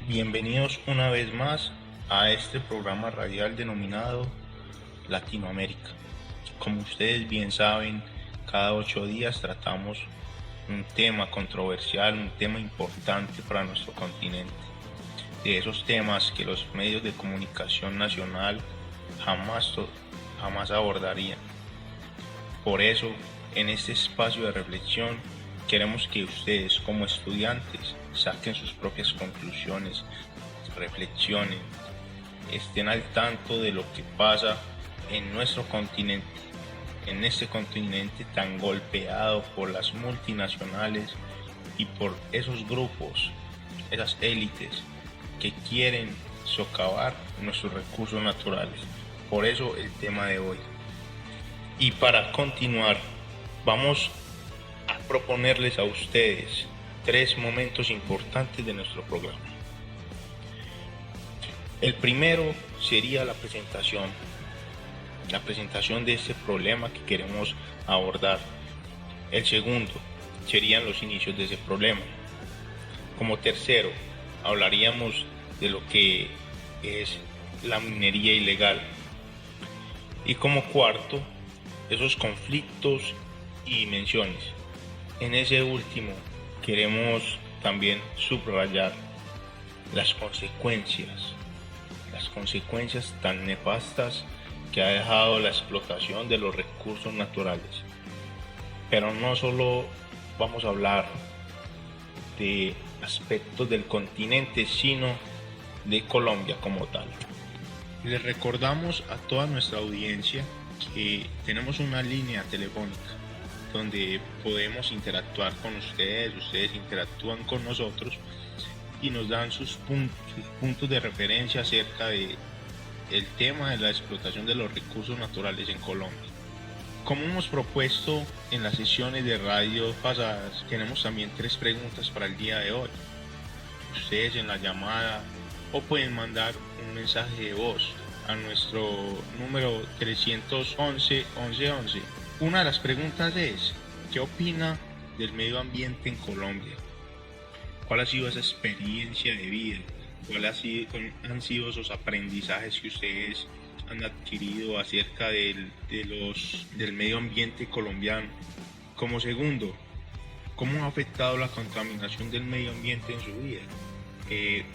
Bienvenidos una vez más a este programa radial denominado Latinoamérica. Como ustedes bien saben, cada 8 días tratamos un tema controversial, un tema importante para nuestro continente. De esos temas que los medios de comunicación nacional jamás abordarían. Por eso, en este espacio de reflexión, queremos que ustedes como estudiantes saquen sus propias conclusiones, reflexionen, estén al tanto de lo que pasa en nuestro continente, en este continente tan golpeado por las multinacionales y por esos grupos, esas élites que quieren socavar nuestros recursos naturales. Por eso el tema de hoy. Y para continuar, vamos a proponerles a ustedes 3 momentos importantes de nuestro programa. El primero sería la presentación de este problema que queremos abordar. El segundo serían los inicios de ese problema. Como tercero, hablaríamos de lo que es la minería ilegal. Y como cuarto, esos conflictos y dimensiones. En ese último queremos también subrayar las consecuencias tan nefastas que ha dejado la explotación de los recursos naturales. Pero no solo vamos a hablar de aspectos del continente, sino de Colombia como tal. Les recordamos a toda nuestra audiencia que tenemos una línea telefónica donde podemos interactuar con ustedes interactúan con nosotros y nos dan sus puntos de referencia acerca del tema de la explotación de los recursos naturales en Colombia. Como hemos propuesto en las sesiones de radio pasadas, tenemos también 3 preguntas para el día de hoy. Ustedes en la llamada o pueden mandar un mensaje de voz a nuestro número 311 1111. Una de las preguntas es: ¿qué opina del medio ambiente en Colombia? ¿Cuál ha sido esa experiencia de vida? ¿Cuáles han sido esos aprendizajes que ustedes han adquirido acerca del medio ambiente colombiano? Como segundo, ¿cómo ha afectado la contaminación del medio ambiente en su vida?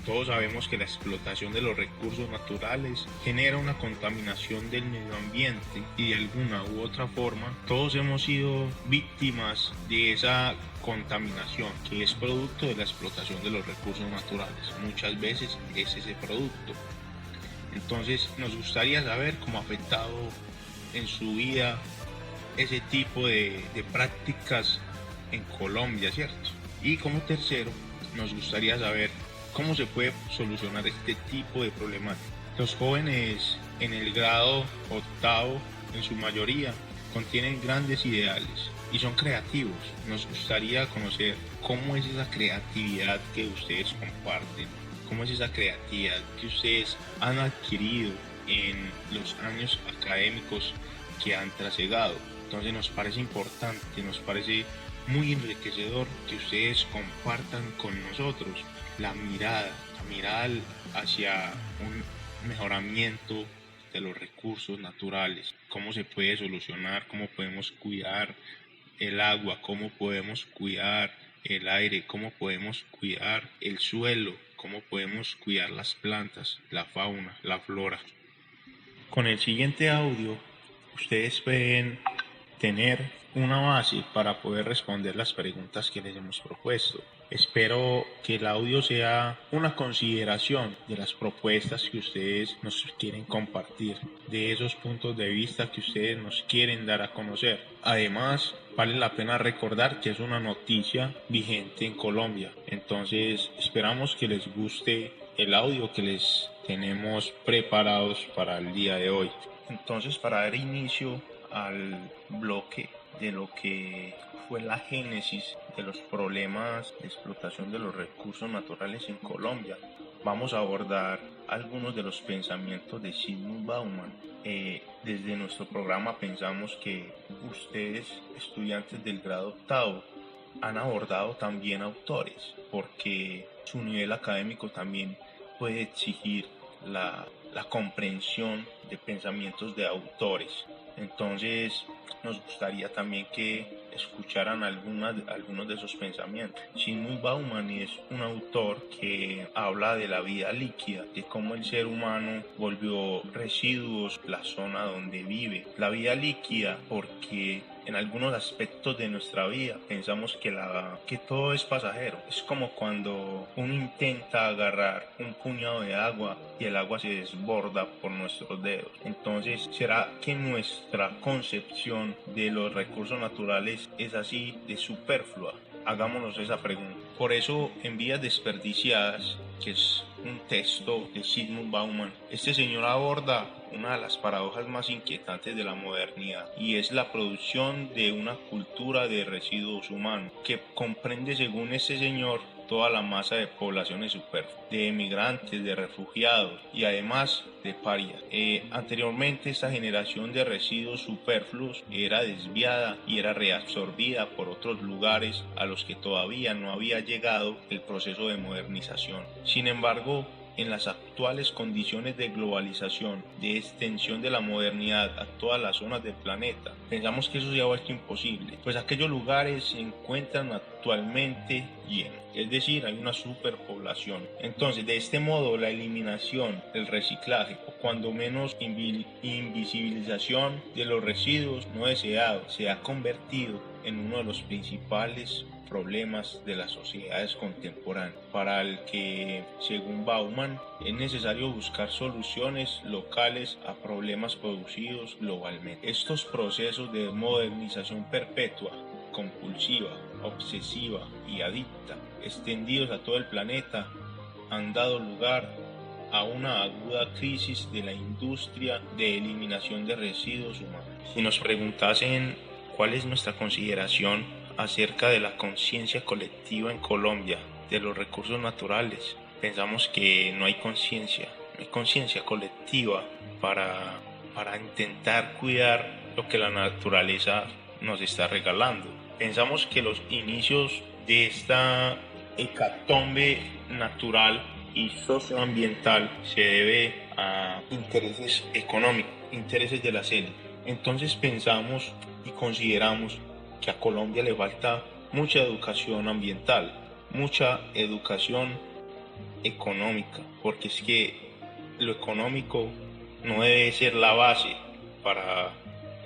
Todos sabemos que la explotación de los recursos naturales genera una contaminación del medio ambiente y de alguna u otra forma todos hemos sido víctimas de esa contaminación que es producto de la explotación de los recursos naturales. Muchas veces es ese producto. Entonces nos gustaría saber cómo ha afectado en su vida ese tipo de prácticas en Colombia, ¿cierto? Y como tercero, nos gustaría saber cómo se puede solucionar este tipo de problemática. Los jóvenes en el grado octavo, en su mayoría, contienen grandes ideales y son creativos. Nos gustaría conocer cómo es esa creatividad que ustedes comparten, cómo es esa creatividad que ustedes han adquirido en los años académicos que han trasegado. Entonces nos parece importante, nos parece muy enriquecedor que ustedes compartan con nosotros la mirada hacia un mejoramiento de los recursos naturales, cómo se puede solucionar, cómo podemos cuidar el agua, cómo podemos cuidar el aire, cómo podemos cuidar el suelo, cómo podemos cuidar las plantas, la fauna, la flora. Con el siguiente audio, ustedes pueden tener una base para poder responder las preguntas que les hemos propuesto. Espero que el audio sea una consideración de las propuestas que ustedes nos quieren compartir, de esos puntos de vista que ustedes nos quieren dar a conocer. Además, vale la pena recordar que es una noticia vigente en Colombia. Entonces, esperamos que les guste el audio que les tenemos preparados para el día de hoy. Entonces, para dar inicio al bloque de lo que fue la génesis de los problemas de explotación de los recursos naturales en Colombia, vamos a abordar algunos de los pensamientos de Zygmunt Bauman. Desde nuestro programa pensamos que ustedes, estudiantes del grado octavo, han abordado también autores, porque su nivel académico también puede exigir la comprensión de pensamientos de autores. Entonces, nos gustaría también que escucharan algunos de esos pensamientos. Zygmunt Bauman es un autor que habla de la vida líquida, de cómo el ser humano volvió residuos la zona donde vive. La vida líquida porque en algunos aspectos de nuestra vida pensamos que todo es pasajero. Es como cuando uno intenta agarrar un puñado de agua y el agua se desborda por nuestros dedos. Entonces, ¿será que nuestra concepción de los recursos naturales es así de superflua? Hagámonos esa pregunta. Por eso, En Vidas Desperdiciadas, que es un texto de Zygmunt Bauman, este señor aborda una de las paradojas más inquietantes de la modernidad, y es la producción de una cultura de residuos humanos que comprende, según este señor, toda la masa de poblaciones superfluas, de emigrantes, de refugiados y además de parias. Anteriormente, esta generación de residuos superfluos era desviada y era reabsorbida por otros lugares a los que todavía no había llegado el proceso de modernización. Sin embargo, en las actuales condiciones de globalización, de extensión de la modernidad a todas las zonas del planeta, pensamos que eso se ha vuelto imposible, pues aquellos lugares se encuentran actualmente llenos, es decir, hay una superpoblación. Entonces, de este modo, la eliminación, el reciclaje, o cuando menos invisibilización de los residuos no deseados, se ha convertido en uno de los principales problemas de las sociedades contemporáneas, para el que, según Bauman, es necesario buscar soluciones locales a problemas producidos globalmente. Estos procesos de modernización perpetua, compulsiva, obsesiva y adicta, extendidos a todo el planeta, han dado lugar a una aguda crisis de la industria de eliminación de residuos humanos. Si nos preguntasen cuál es nuestra consideración acerca de la conciencia colectiva en Colombia de los recursos naturales, pensamos que no hay conciencia colectiva para intentar cuidar lo que la naturaleza nos está regalando. Pensamos que los inicios de esta hecatombe natural y socioambiental se debe a intereses económicos, intereses de las élites. Entonces pensamos y consideramos que a Colombia le falta mucha educación ambiental, mucha educación económica, porque es que lo económico no debe ser la base para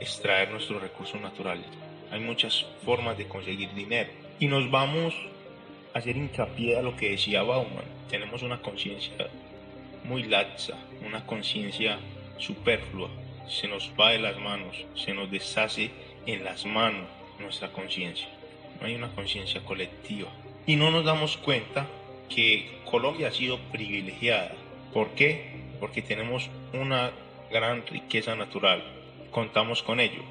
extraer nuestros recursos naturales. Hay muchas formas de conseguir dinero y nos vamos a hacer hincapié a lo que decía Bauman. Tenemos una conciencia muy laxa, una conciencia superflua. Se nos va de las manos, se nos deshace en las manos nuestra conciencia. No hay una conciencia colectiva. Y no nos damos cuenta que Colombia ha sido privilegiada. ¿Por qué? Porque tenemos una gran riqueza natural. Contamos con ello.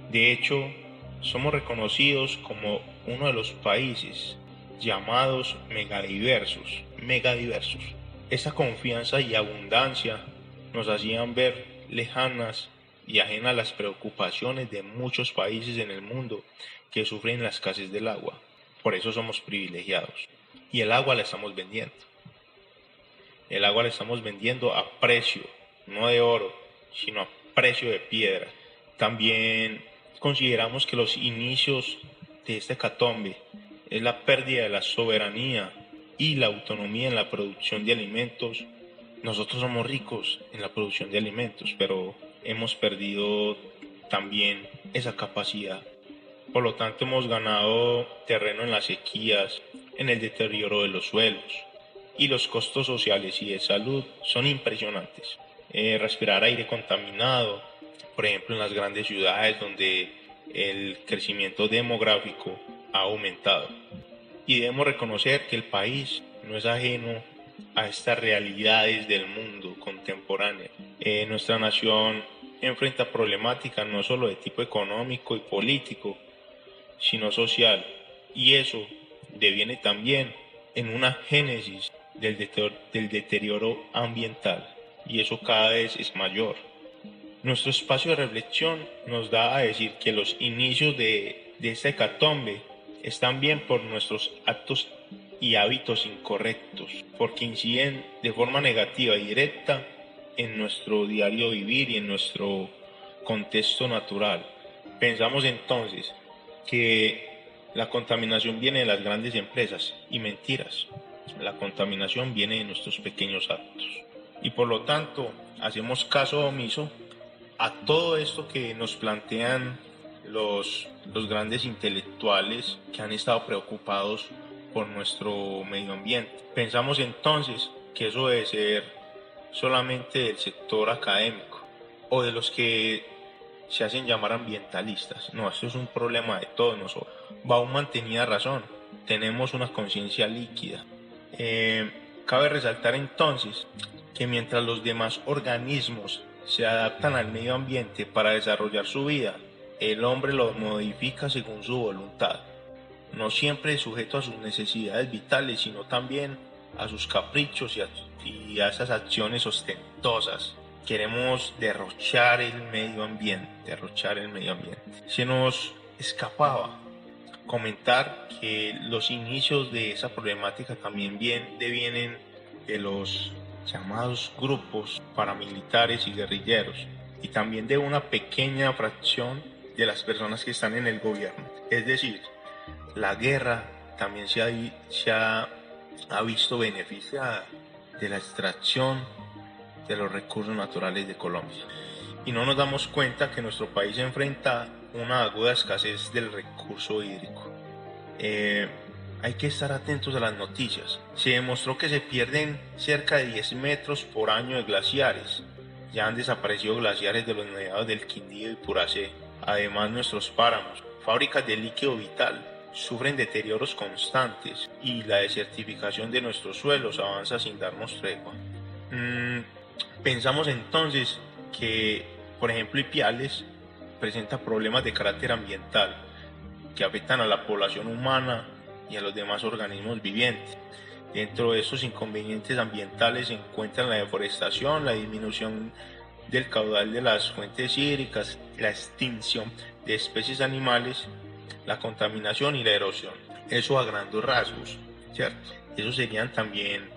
De hecho, somos reconocidos como uno de los países llamados megadiversos. Esa confianza y abundancia nos hacían ver lejanas y ajenas a las preocupaciones de muchos países en el mundo que sufren la escasez del agua. Por eso somos privilegiados. Y el agua la estamos vendiendo. El agua la estamos vendiendo a precio, no de oro, sino a precio de piedra. También consideramos que los inicios de esta hecatombe es la pérdida de la soberanía y la autonomía en la producción de alimentos. Nosotros somos ricos en la producción de alimentos, pero hemos perdido también esa capacidad. Por lo tanto, hemos ganado terreno en las sequías, en el deterioro de los suelos, y los costos sociales y de salud son impresionantes. Respirar aire contaminado, por ejemplo en las grandes ciudades donde el crecimiento demográfico ha aumentado. Y debemos reconocer que el país no es ajeno a estas realidades del mundo contemporáneo. Nuestra nación enfrenta problemáticas no solo de tipo económico y político, sino social, y eso deviene también en una génesis del deterioro ambiental, y eso cada vez es mayor. Nuestro espacio de reflexión nos da a decir que los inicios de esta hecatombe es también por nuestros actos y hábitos incorrectos, porque inciden de forma negativa y directa en nuestro diario vivir y en nuestro contexto natural. Pensamos entonces que la contaminación viene de las grandes empresas y mentiras. La contaminación viene de nuestros pequeños actos. Y por lo tanto, hacemos caso omiso a todo esto que nos plantean los grandes intelectuales que han estado preocupados por nuestro medio ambiente. Pensamos entonces que eso debe ser solamente del sector académico o de los que se hacen llamar ambientalistas. No, esto es un problema de todos nosotros. Bauman tenía razón, tenemos una conciencia líquida. Cabe resaltar entonces que mientras los demás organismos se adaptan al medio ambiente para desarrollar su vida, el hombre lo modifica según su voluntad, no siempre sujeto a sus necesidades vitales, sino también a sus caprichos y a esas acciones ostentosas. Queremos derrochar el medio ambiente. Se nos escapaba comentar que los inicios de esa problemática también devienen de los llamados grupos paramilitares y guerrilleros, y también de una pequeña fracción de las personas que están en el gobierno. Es decir, la guerra también se ha visto beneficiada de la extracción de los recursos naturales de Colombia. Y no nos damos cuenta que nuestro país enfrenta una aguda escasez del recurso hídrico. Hay que estar atentos a las noticias. Se demostró que se pierden cerca de 10 metros por año de glaciares. Ya han desaparecido glaciares de los mediados del Quindío y Puracé. Además, nuestros páramos, fábricas de líquido vital, sufren deterioros constantes y la desertificación de nuestros suelos avanza sin darnos tregua. Pensamos entonces que, por ejemplo, Ipiales presenta problemas de carácter ambiental que afectan a la población humana y a los demás organismos vivientes. Dentro de estos inconvenientes ambientales se encuentran la deforestación, la disminución del caudal de las fuentes hídricas, la extinción de especies animales, la contaminación y la erosión. Eso a grandes rasgos, ¿cierto? Eso serían también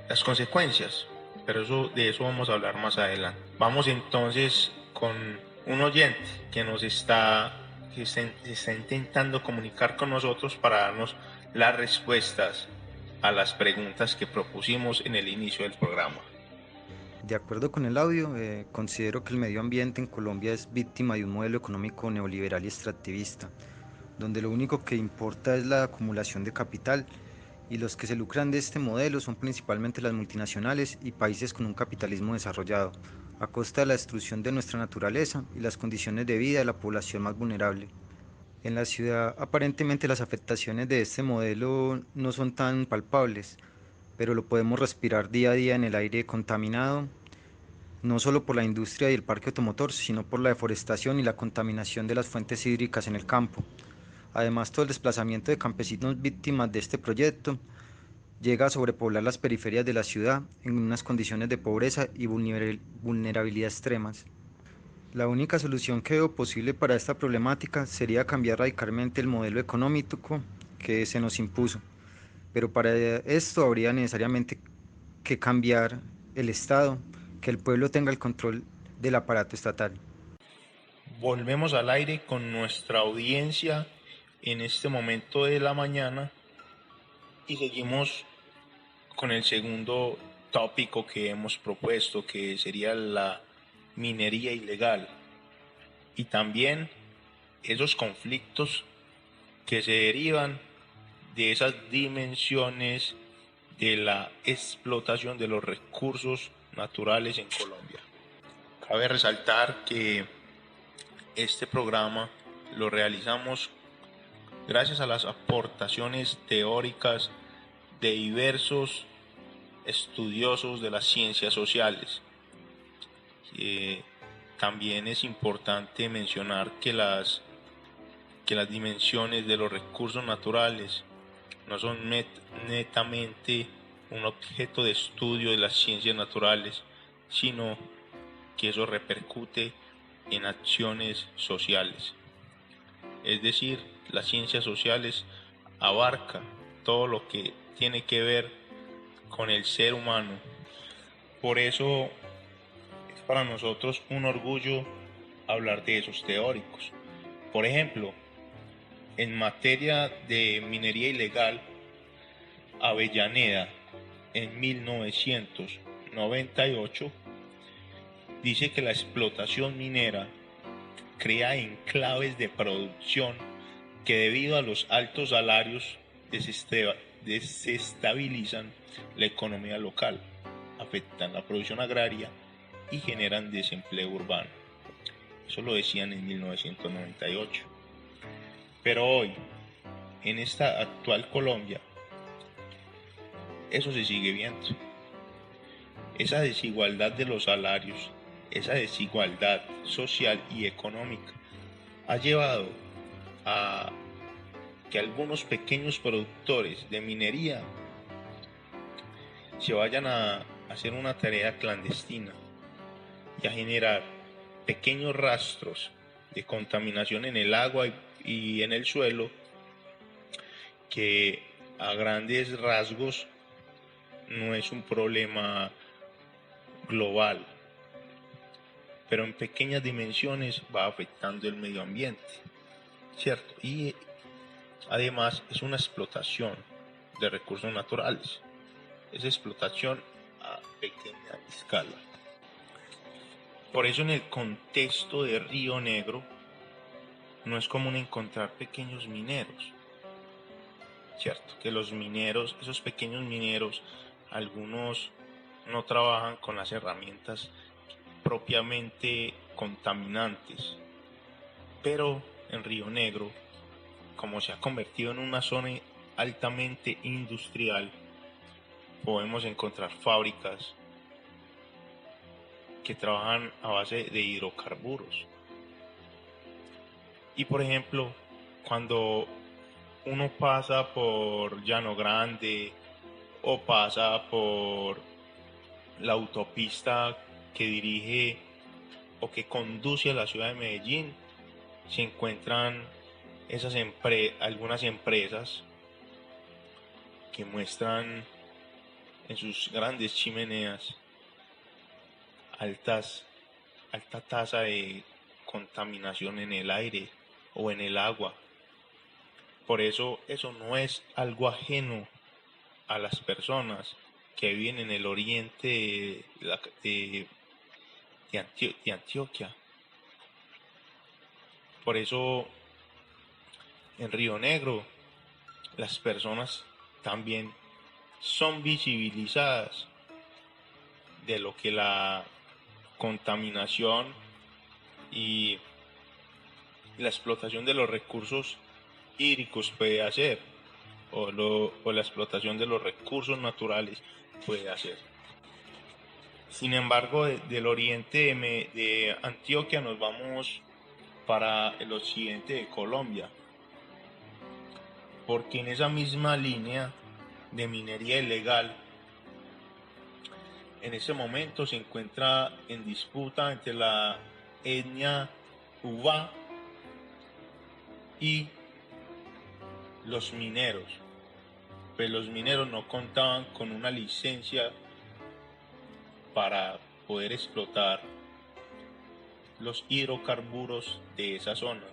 las consecuencias, pero de eso vamos a hablar más adelante. Vamos entonces con un oyente que se está intentando comunicar con nosotros para darnos las respuestas a las preguntas que propusimos en el inicio del programa. De acuerdo con el audio, considero que el medio ambiente en Colombia es víctima de un modelo económico neoliberal y extractivista, donde lo único que importa es la acumulación de capital, y los que se lucran de este modelo son principalmente las multinacionales y países con un capitalismo desarrollado, a costa de la destrucción de nuestra naturaleza y las condiciones de vida de la población más vulnerable. En la ciudad, aparentemente las afectaciones de este modelo no son tan palpables, pero lo podemos respirar día a día en el aire contaminado, no solo por la industria y el parque automotor, sino por la deforestación y la contaminación de las fuentes hídricas en el campo. Además, todo el desplazamiento de campesinos víctimas de este proyecto llega a sobrepoblar las periferias de la ciudad en unas condiciones de pobreza y vulnerabilidad extremas. La única solución que veo posible para esta problemática sería cambiar radicalmente el modelo económico que se nos impuso, pero para esto habría necesariamente que cambiar el Estado, que el pueblo tenga el control del aparato estatal. Volvemos al aire con nuestra audiencia en este momento de la mañana y seguimos con el segundo tópico que hemos propuesto, que sería la minería ilegal y también esos conflictos que se derivan de esas dimensiones de la explotación de los recursos naturales en Colombia. Cabe resaltar que este programa lo realizamos gracias a las aportaciones teóricas de diversos estudiosos de las ciencias sociales. También es importante mencionar que las dimensiones de los recursos naturales no son netamente un objeto de estudio de las ciencias naturales, sino que eso repercute en acciones sociales. Es decir, las ciencias sociales abarca todo lo que tiene que ver con el ser humano. Por eso es para nosotros un orgullo hablar de esos teóricos. Por ejemplo, en materia de minería ilegal, Avellaneda en 1998 dice que la explotación minera crea enclaves de producción que debido a los altos salarios desestabilizan la economía local, afectan la producción agraria y generan desempleo urbano. Eso lo decían en 1998. Pero hoy, en esta actual Colombia, eso se sigue viendo. Esa desigualdad de los salarios, esa desigualdad social y económica ha llevado a que algunos pequeños productores de minería se vayan a hacer una tarea clandestina y a generar pequeños rastros de contaminación en el agua y en el suelo que a grandes rasgos no es un problema global, pero en pequeñas dimensiones va afectando el medio ambiente, ¿cierto? Y además es una explotación de recursos naturales, es explotación a pequeña escala. Por eso en el contexto de Río Negro no es común encontrar pequeños mineros, ¿cierto? Que los mineros, esos pequeños mineros, algunos no trabajan con las herramientas propiamente contaminantes, pero en Río Negro, como se ha convertido en una zona altamente industrial, podemos encontrar fábricas que trabajan a base de hidrocarburos. Y por ejemplo, cuando uno pasa por Llano Grande o pasa por la autopista que dirige o que conduce a la ciudad de Medellín, se encuentran algunas empresas que muestran en sus grandes chimeneas alta tasa de contaminación en el aire o en el agua. Por eso no es algo ajeno a las personas que viven en el oriente de Antioquia. Por eso en Río Negro las personas también son visibilizadas de lo que la contaminación y la explotación de los recursos hídricos puede hacer, o la explotación de los recursos naturales puede hacer. Sin embargo, del oriente de Antioquia nos vamos para el occidente de Colombia, porque en esa misma línea de minería ilegal en ese momento se encuentra en disputa entre la etnia Uba y los mineros. Pues los mineros no contaban con una licencia para poder explotar los hidrocarburos de esa zona,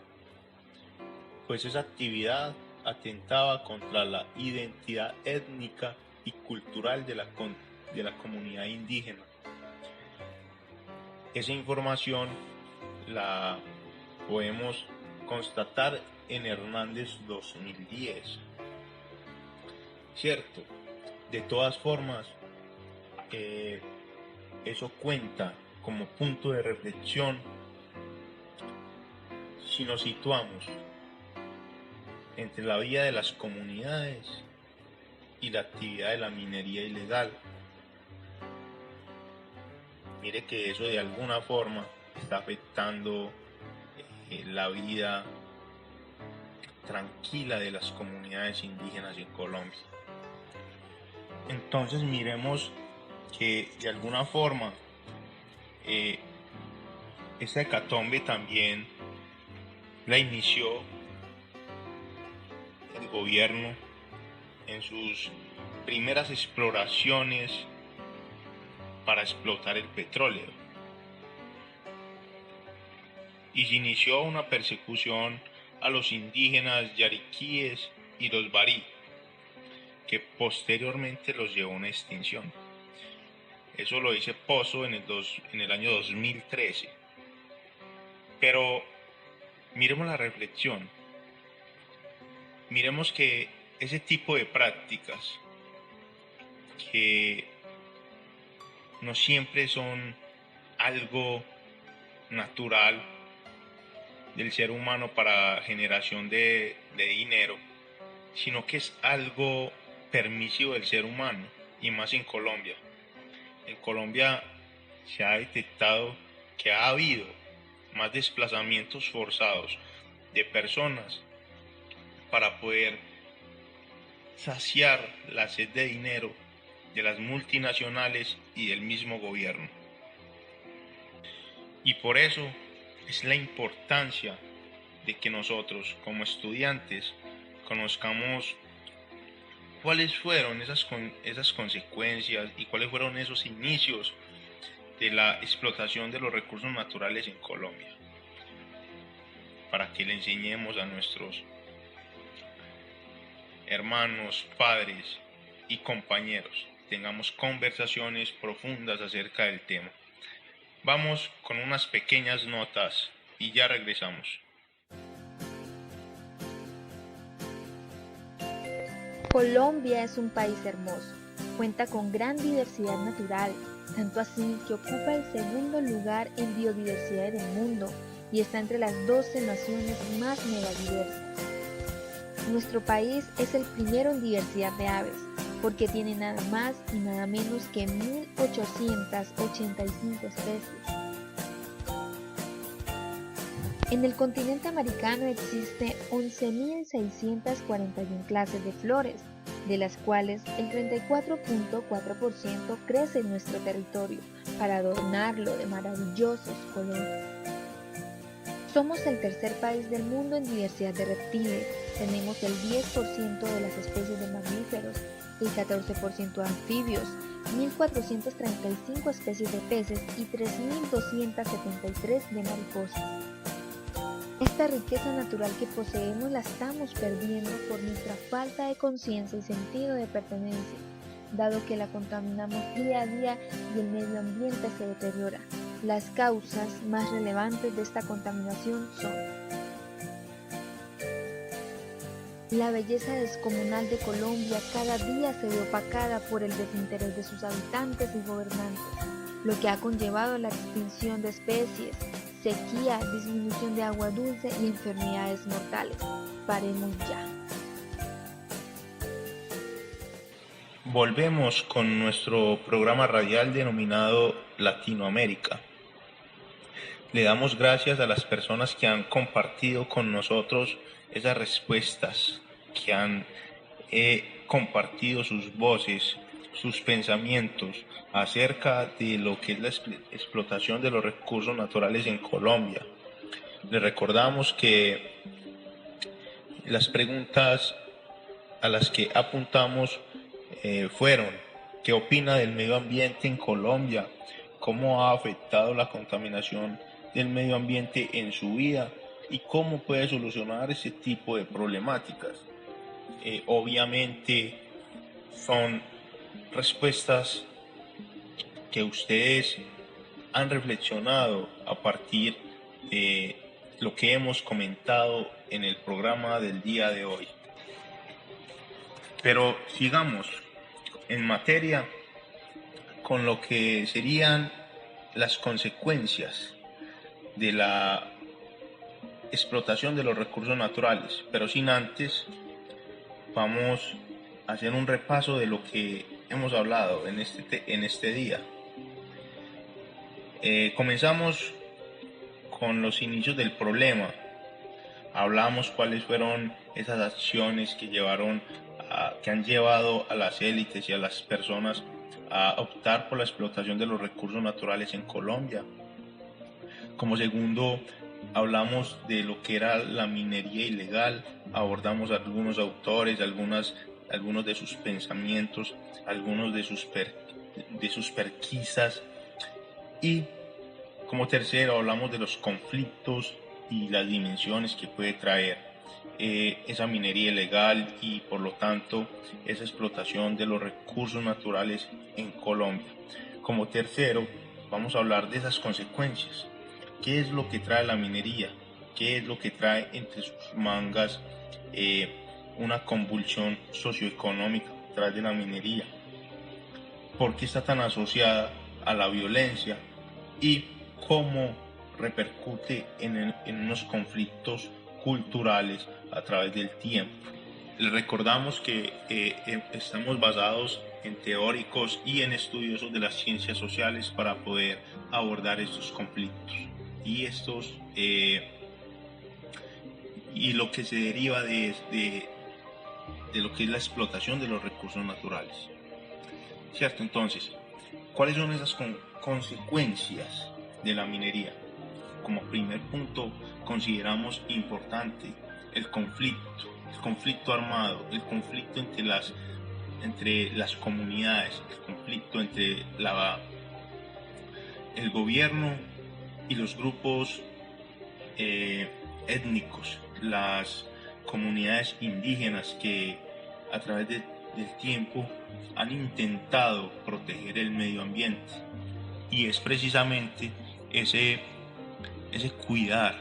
pues esa actividad atentaba contra la identidad étnica y cultural de la comunidad indígena. Esa información la podemos constatar en Hernández 2010. Cierto, de todas formas, eso cuenta como punto de reflexión si nos situamos entre la vida de las comunidades y la actividad de la minería ilegal. Mire que eso de alguna forma está afectando la vida tranquila de las comunidades indígenas en Colombia. Entonces miremos que de alguna forma esta hecatombe también la inició el gobierno en sus primeras exploraciones para explotar el petróleo. Y se inició una persecución a los indígenas yariquíes y los barí, que posteriormente los llevó a una extinción. Eso lo dice Pozo en el año 2013. Pero miremos la reflexión. Miremos que ese tipo de prácticas que no siempre son algo natural del ser humano para generación de dinero, sino que es algo permisivo del ser humano, y más en Colombia. En Colombia se ha detectado que ha habido más desplazamientos forzados de personas para poder saciar la sed de dinero de las multinacionales y del mismo gobierno. Y por eso es la importancia de que nosotros como estudiantes conozcamos cuáles fueron esas consecuencias y cuáles fueron esos inicios de la explotación de los recursos naturales en Colombia, para que le enseñemos a nuestros hermanos, padres y compañeros, tengamos conversaciones profundas acerca del tema. Vamos con unas pequeñas notas y ya regresamos. Colombia es un país hermoso, cuenta con gran diversidad natural, tanto así que ocupa el segundo lugar en biodiversidad del mundo y está entre las 12 naciones más megadiversas. Nuestro país es el primero en diversidad de aves, porque tiene nada más y nada menos que 1.885 especies. En el continente americano existe 11.641 clases de flores, de las cuales el 34.4% crece en nuestro territorio para adornarlo de maravillosos colores. Somos el tercer país del mundo en diversidad de reptiles, tenemos el 10% de las especies de mamíferos, el 14% de anfibios, 1.435 especies de peces y 3.273 de mariposas. Esta riqueza natural que poseemos la estamos perdiendo por nuestra falta de conciencia y sentido de pertenencia, dado que la contaminamos día a día y el medio ambiente se deteriora. Las causas más relevantes de esta contaminación son: la belleza descomunal de Colombia cada día se ve opacada por el desinterés de sus habitantes y gobernantes, lo que ha conllevado la extinción de especies, sequía, disminución de agua dulce y enfermedades mortales. Paremos ya. Volvemos con nuestro programa radial denominado Latinoamérica. Le damos gracias a las personas que han compartido con nosotros esas respuestas, que han compartido sus voces, sus pensamientos acerca de lo que es la explotación de los recursos naturales en Colombia. Les recordamos que las preguntas a las que apuntamos fueron: ¿qué opina del medio ambiente en Colombia? ¿Cómo ha afectado la contaminación del medio ambiente en su vida? ¿Y cómo puede solucionar ese tipo de problemáticas? Obviamente son respuestas que ustedes han reflexionado a partir de lo que hemos comentado en el programa del día de hoy. Pero sigamos en materia con lo que serían las consecuencias de la explotación de los recursos naturales, pero sin antes vamos a hacer un repaso de lo que hemos hablado en este día. Comenzamos con los inicios del problema. Hablamos cuáles fueron esas acciones que han llevado a las élites y a las personas a optar por la explotación de los recursos naturales en Colombia. Como segundo, hablamos de lo que era la minería ilegal, abordamos algunos autores, algunos de sus pensamientos, algunos de sus pesquisas, y como tercero hablamos de los conflictos y las dimensiones que puede traer esa minería ilegal y por lo tanto esa explotación de los recursos naturales en Colombia. Como tercero vamos a hablar de esas consecuencias. ¿Qué es lo que trae la minería? ¿Qué es lo que trae entre sus mangas una convulsión socioeconómica detrás de la minería? ¿Por qué está tan asociada a la violencia? ¿Y cómo repercute en unos conflictos culturales a través del tiempo? Les recordamos que estamos basados en teóricos y en estudiosos de las ciencias sociales para poder abordar estos conflictos y y lo que se deriva de lo que es la explotación de los recursos naturales. ¿Cierto? Entonces, ¿cuáles son esas consecuencias de la minería? Como primer punto, consideramos importante el conflicto armado, el conflicto entre las comunidades, el conflicto entre el gobierno y los grupos étnicos, las comunidades indígenas que a través del tiempo han intentado proteger el medio ambiente, y es precisamente ese cuidar,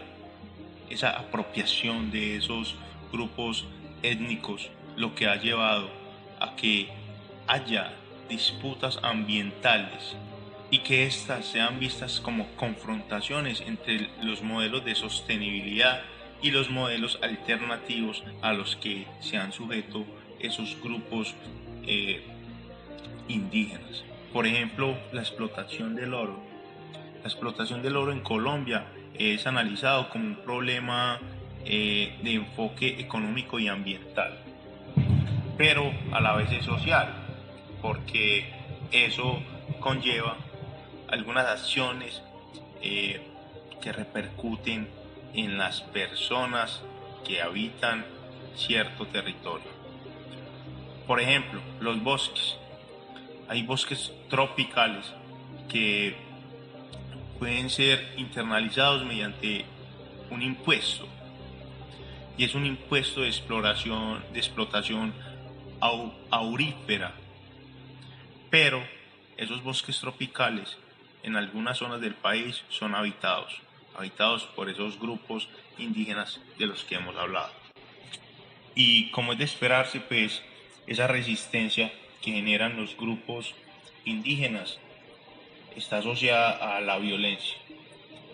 esa apropiación de esos grupos étnicos lo que ha llevado a que haya disputas ambientales y que éstas sean vistas como confrontaciones entre los modelos de sostenibilidad y los modelos alternativos a los que se han sujeto esos grupos indígenas. Por ejemplo, la explotación del oro. La explotación del oro en Colombia es analizado como un problema de enfoque económico y ambiental, pero a la vez es social, porque eso conlleva algunas acciones que repercuten en las personas que habitan cierto territorio. Por ejemplo, los bosques. Hay bosques tropicales que pueden ser internalizados mediante un impuesto, y es un impuesto de explotación aurífera. Pero esos bosques tropicales en algunas zonas del país son habitados por esos grupos indígenas de los que hemos hablado. Y como es de esperarse, pues esa resistencia que generan los grupos indígenas está asociada a la violencia,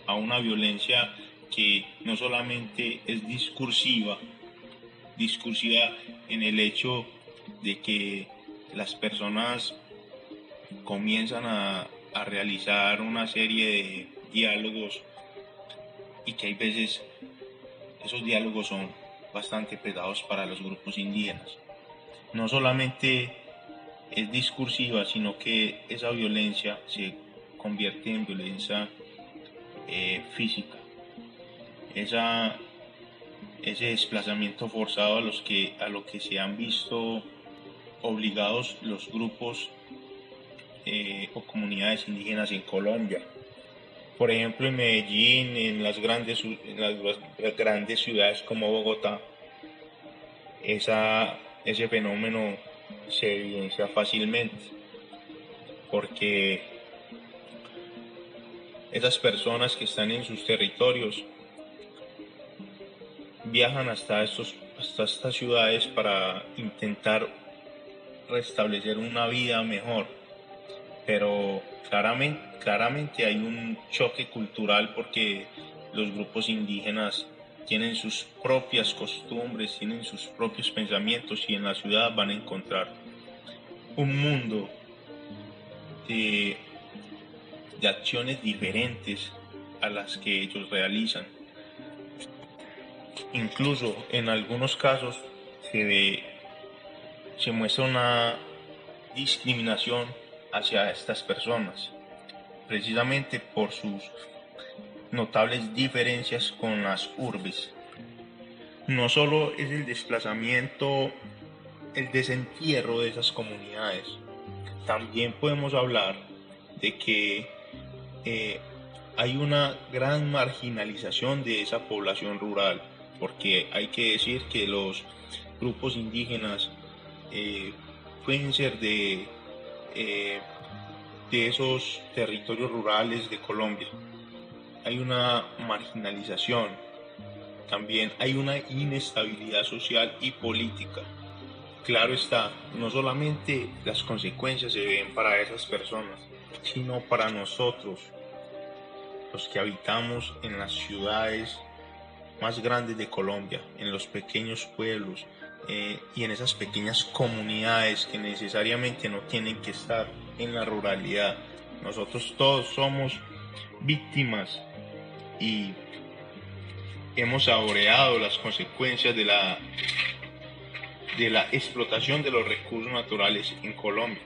a una violencia que no solamente es discursiva en el hecho de que las personas comienzan a realizar una serie de diálogos, y que hay veces esos diálogos son bastante pesados para los grupos indígenas. No solamente es discursiva, sino que esa violencia se convierte en violencia física. Ese desplazamiento forzado a lo que se han visto obligados los grupos o comunidades indígenas en Colombia. Por ejemplo, en Medellín, en las grandes ciudades como Bogotá, ese fenómeno se evidencia fácilmente, porque esas personas que están en sus territorios viajan hasta estas ciudades para intentar restablecer una vida mejor, pero claramente hay un choque cultural, porque los grupos indígenas tienen sus propias costumbres, tienen sus propios pensamientos, y en la ciudad van a encontrar un mundo de acciones diferentes a las que ellos realizan. Incluso en algunos casos se muestra una discriminación hacia estas personas, precisamente por sus notables diferencias con las urbes. No solo es el desplazamiento, el desentierro de esas comunidades, también podemos hablar de que hay una gran marginalización de esa población rural, porque hay que decir que los grupos indígenas pueden ser de esos territorios rurales de Colombia. Hay una marginalización, también hay una inestabilidad social y política. Claro está, no solamente las consecuencias se ven para esas personas, sino para nosotros, los que habitamos en las ciudades más grandes de Colombia, en los pequeños pueblos y en esas pequeñas comunidades que necesariamente no tienen que estar en la ruralidad. Nosotros todos somos víctimas y hemos saboreado las consecuencias de la explotación de los recursos naturales en Colombia.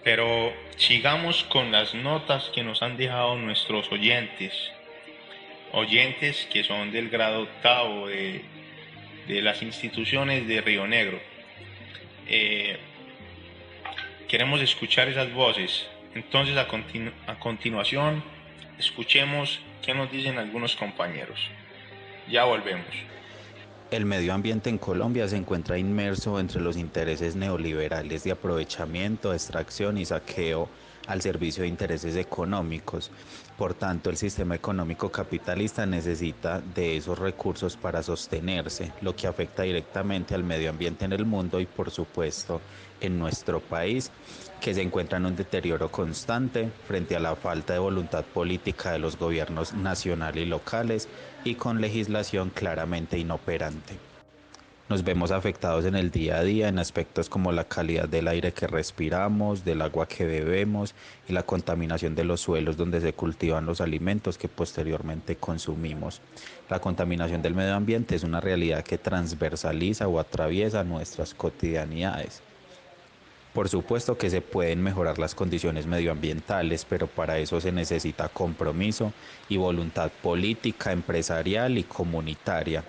Pero sigamos con las notas que nos han dejado nuestros oyentes que son del grado octavo de las instituciones de Río Negro. Queremos escuchar esas voces. Entonces a continuación escuchemos qué nos dicen algunos compañeros. Ya volvemos. El medio ambiente en Colombia se encuentra inmerso entre los intereses neoliberales de aprovechamiento, extracción y saqueo al servicio de intereses económicos. Por tanto, el sistema económico capitalista necesita de esos recursos para sostenerse, lo que afecta directamente al medio ambiente en el mundo y, por supuesto, en nuestro país, que se encuentra en un deterioro constante frente a la falta de voluntad política de los gobiernos nacionales y locales y con legislación claramente inoperante. Nos vemos afectados en el día a día en aspectos como la calidad del aire que respiramos, del agua que bebemos y la contaminación de los suelos donde se cultivan los alimentos que posteriormente consumimos. La contaminación del medio ambiente es una realidad que transversaliza o atraviesa nuestras cotidianidades. Por supuesto que se pueden mejorar las condiciones medioambientales, pero para eso se necesita compromiso y voluntad política, empresarial y comunitaria,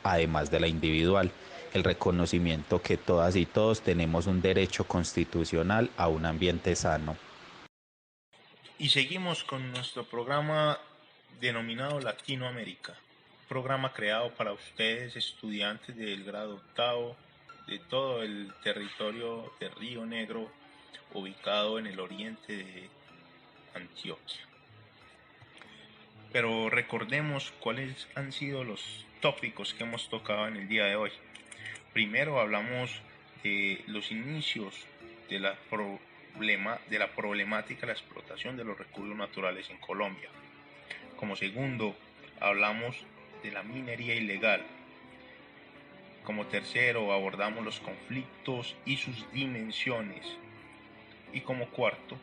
además de la individual, el reconocimiento que todas y todos tenemos un derecho constitucional a un ambiente sano. Y seguimos con nuestro programa denominado Latinoamérica, programa creado para ustedes, estudiantes del grado octavo de todo el territorio de Río Negro, ubicado en el oriente de Antioquia. Pero recordemos cuáles han sido los tópicos que hemos tocado en el día de hoy. Primero hablamos de los inicios de la problemática de la explotación de los recursos naturales en Colombia. Como segundo, hablamos de la minería ilegal. Como tercero, abordamos los conflictos y sus dimensiones. Y como cuarto,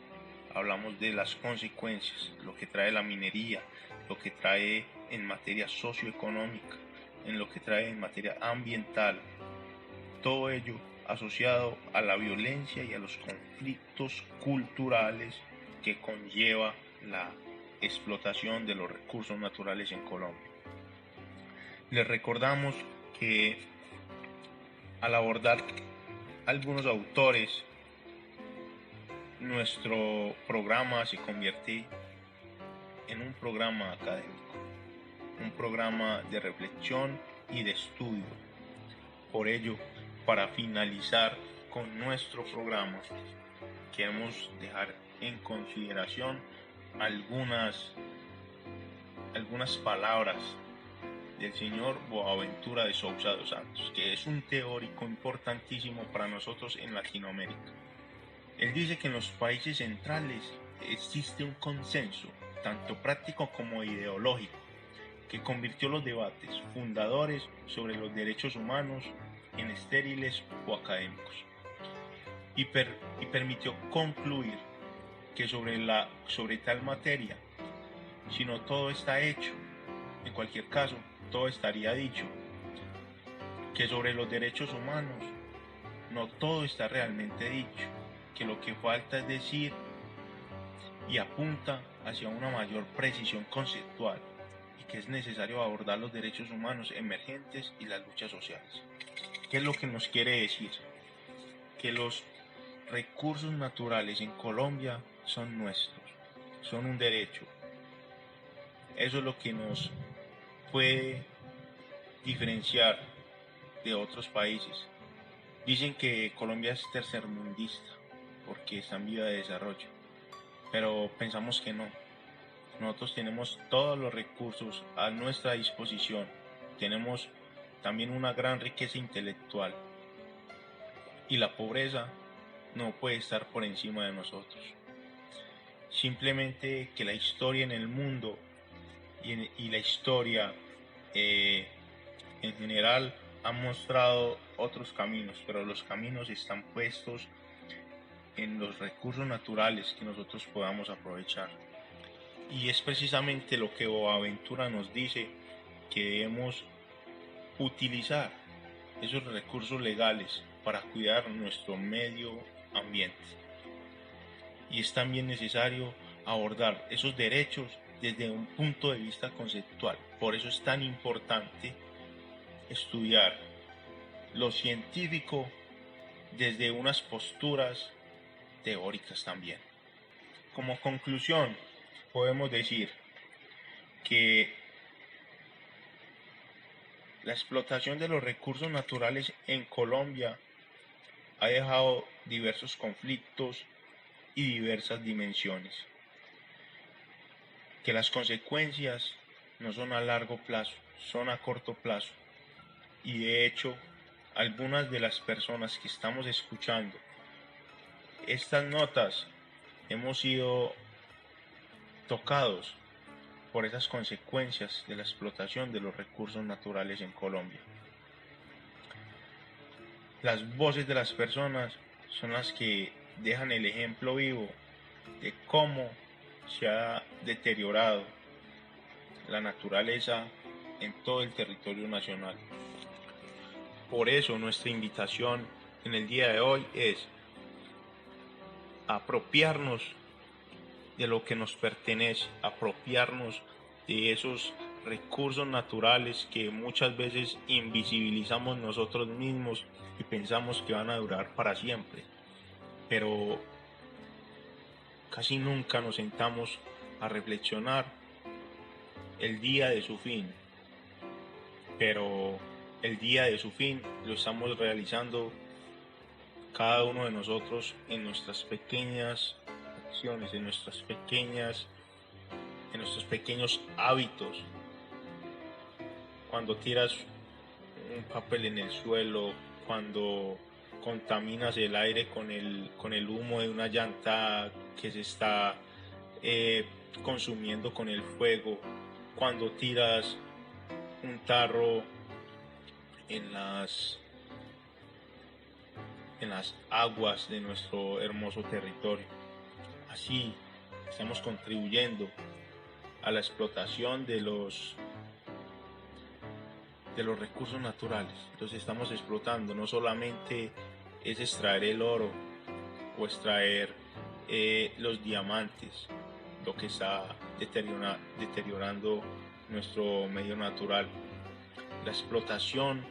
hablamos de las consecuencias, lo que trae la minería, lo que trae en materia socioeconómica, en lo que trae en materia ambiental. Todo ello asociado a la violencia y a los conflictos culturales que conlleva la explotación de los recursos naturales en Colombia. Les recordamos que al abordar algunos autores, nuestro programa se convierte en un programa académico, un programa de reflexión y de estudio. Por ello, para finalizar con nuestro programa, queremos dejar en consideración algunas palabras del señor Boaventura de Sousa dos Santos, que es un teórico importantísimo para nosotros en Latinoamérica. Él dice que en los países centrales existe un consenso, tanto práctico como ideológico, que convirtió los debates fundadores sobre los derechos humanos en estériles o académicos, y permitió concluir que sobre tal materia, si no todo está hecho, en cualquier caso, todo estaría dicho, que sobre los derechos humanos no todo está realmente dicho, que lo que falta es decir, y apunta hacia una mayor precisión conceptual y que es necesario abordar los derechos humanos emergentes y las luchas sociales. ¿Qué es lo que nos quiere decir? Que los recursos naturales en Colombia son nuestros, son un derecho. Eso es lo que nos puede diferenciar de otros países. Dicen que Colombia es tercermundista porque está en vía de desarrollo, pero pensamos que no. Nosotros tenemos todos los recursos a nuestra disposición, tenemos también una gran riqueza intelectual y la pobreza no puede estar por encima de nosotros. Simplemente que la historia en el mundo y la historia en general han mostrado otros caminos, pero los caminos están puestos en los recursos naturales que nosotros podamos aprovechar. Y es precisamente lo que Boaventura nos dice, que debemos utilizar esos recursos legales para cuidar nuestro medio ambiente. Y es también necesario abordar esos derechos desde un punto de vista conceptual. Por eso es tan importante estudiar lo científico desde unas posturas teóricas también. Como conclusión, podemos decir que la explotación de los recursos naturales en Colombia ha dejado diversos conflictos y diversas dimensiones, que las consecuencias no son a largo plazo, son a corto plazo, y de hecho algunas de las personas que estamos escuchando estas notas hemos sido tocados por esas consecuencias de la explotación de los recursos naturales en Colombia. Las voces de las personas son las que dejan el ejemplo vivo de cómo se ha deteriorado la naturaleza en todo el territorio nacional. Por eso nuestra invitación en el día de hoy es apropiarnos de lo que nos pertenece, apropiarnos de esos recursos naturales que muchas veces invisibilizamos nosotros mismos y pensamos que van a durar para siempre, pero casi nunca nos sentamos a reflexionar el día de su fin, pero el día de su fin lo estamos realizando cada uno de nosotros en nuestras pequeñas acciones, en nuestros pequeños hábitos. Cuando tiras un papel en el suelo, cuando contaminas el aire con el humo de una llanta que se está consumiendo con el fuego, cuando tiras un tarro en las aguas de nuestro hermoso territorio. Así estamos contribuyendo a la explotación de los recursos naturales. Los estamos explotando. No solamente es extraer el oro o extraer los diamantes lo que está deteriorando nuestro medio natural. La explotación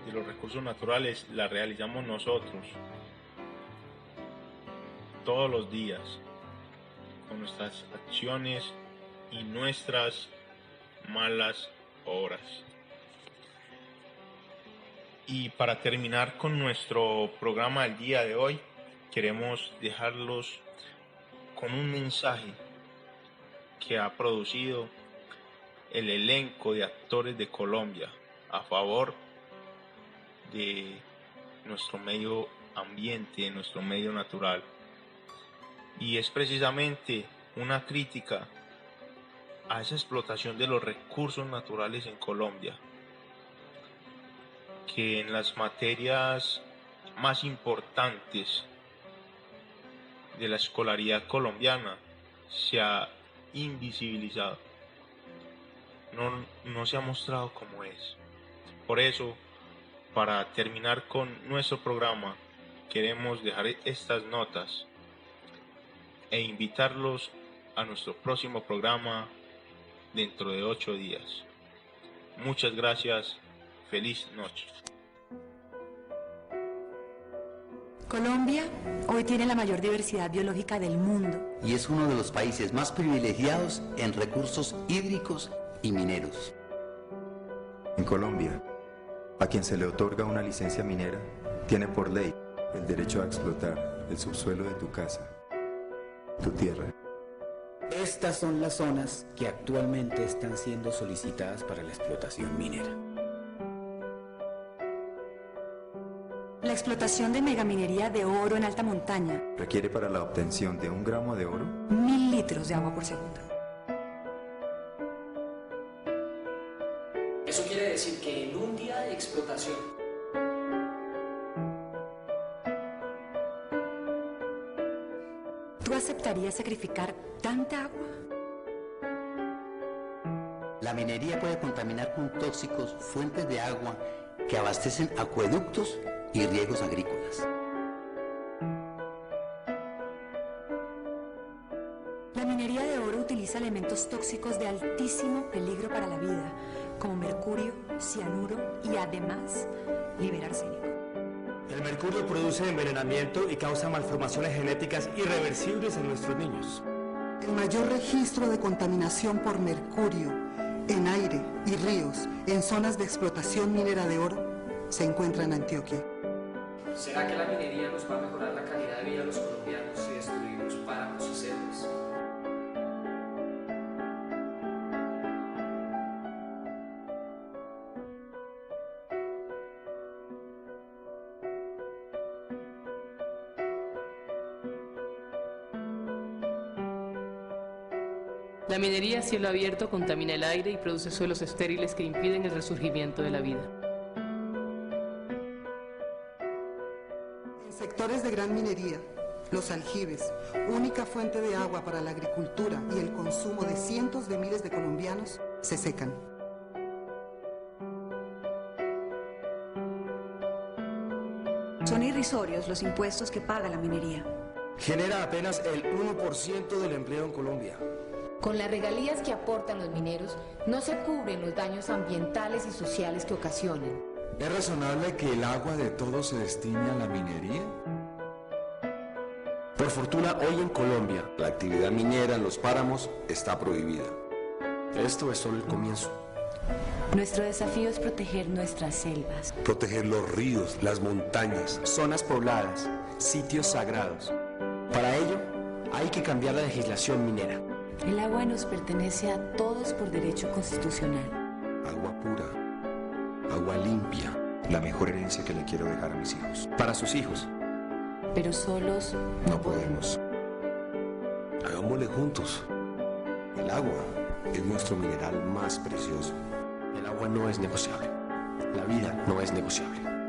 de los recursos naturales la realizamos nosotros todos los días con nuestras acciones y nuestras malas obras. Y para terminar con nuestro programa del día de hoy, queremos dejarlos con un mensaje que ha producido el elenco de actores de Colombia a favor de nuestro medio ambiente, de nuestro medio natural. Y es precisamente una crítica a esa explotación de los recursos naturales en Colombia, que en las materias más importantes de la escolaridad colombiana se ha invisibilizado, no se ha mostrado como es. Por eso, para terminar con nuestro programa, queremos dejar estas notas e invitarlos a nuestro próximo programa dentro de 8 días. Muchas gracias. Feliz noche. Colombia hoy tiene la mayor diversidad biológica del mundo. Y es uno de los países más privilegiados en recursos hídricos y mineros. En Colombia, a quien se le otorga una licencia minera, tiene por ley el derecho a explotar el subsuelo de tu casa, tu tierra. Estas son las zonas que actualmente están siendo solicitadas para la explotación minera. La explotación de megaminería de oro en alta montaña Requiere para la obtención de 1 gramo de oro 1000 litros de agua por segundo. Eso quiere decir que en un día de explotación ¿Tú aceptarías sacrificar tanta agua? La minería puede contaminar con tóxicos fuentes de agua que abastecen acueductos y riegos agrícolas. La minería de oro utiliza elementos tóxicos de altísimo peligro para la vida, como mercurio, cianuro y además libera arsénico. El mercurio produce envenenamiento y causa malformaciones genéticas irreversibles en nuestros niños. El mayor registro de contaminación por mercurio en aire y ríos en zonas de explotación minera de oro se encuentra en Antioquia. ¿será que la minería nos va a mejorar la calidad de vida de los colombianos si destruimos páramos y selvas? La minería a cielo abierto contamina el aire y produce suelos estériles que impiden el resurgimiento de la vida. En sectores de gran minería, los aljibes, única fuente de agua para la agricultura y el consumo de cientos de miles de colombianos, se secan. Son irrisorios los impuestos que paga la minería. Genera apenas el 1% del empleo en Colombia. Con las regalías que aportan los mineros, no se cubren los daños ambientales y sociales que ocasionan. ¿Es razonable que el agua de todos se destine a la minería? Por fortuna, hoy en Colombia, la actividad minera en los páramos está prohibida. Esto es solo el comienzo. Nuestro desafío es proteger nuestras selvas. Proteger los ríos, las montañas, zonas pobladas, sitios sagrados. Para ello, hay que cambiar la legislación minera. El agua nos pertenece a todos por derecho constitucional. Agua pura, agua limpia, la mejor herencia que le quiero dejar a mis hijos. Para sus hijos. Pero solos no podemos. Hagámosle juntos. El agua es nuestro mineral más precioso. El agua no es negociable. La vida no es negociable.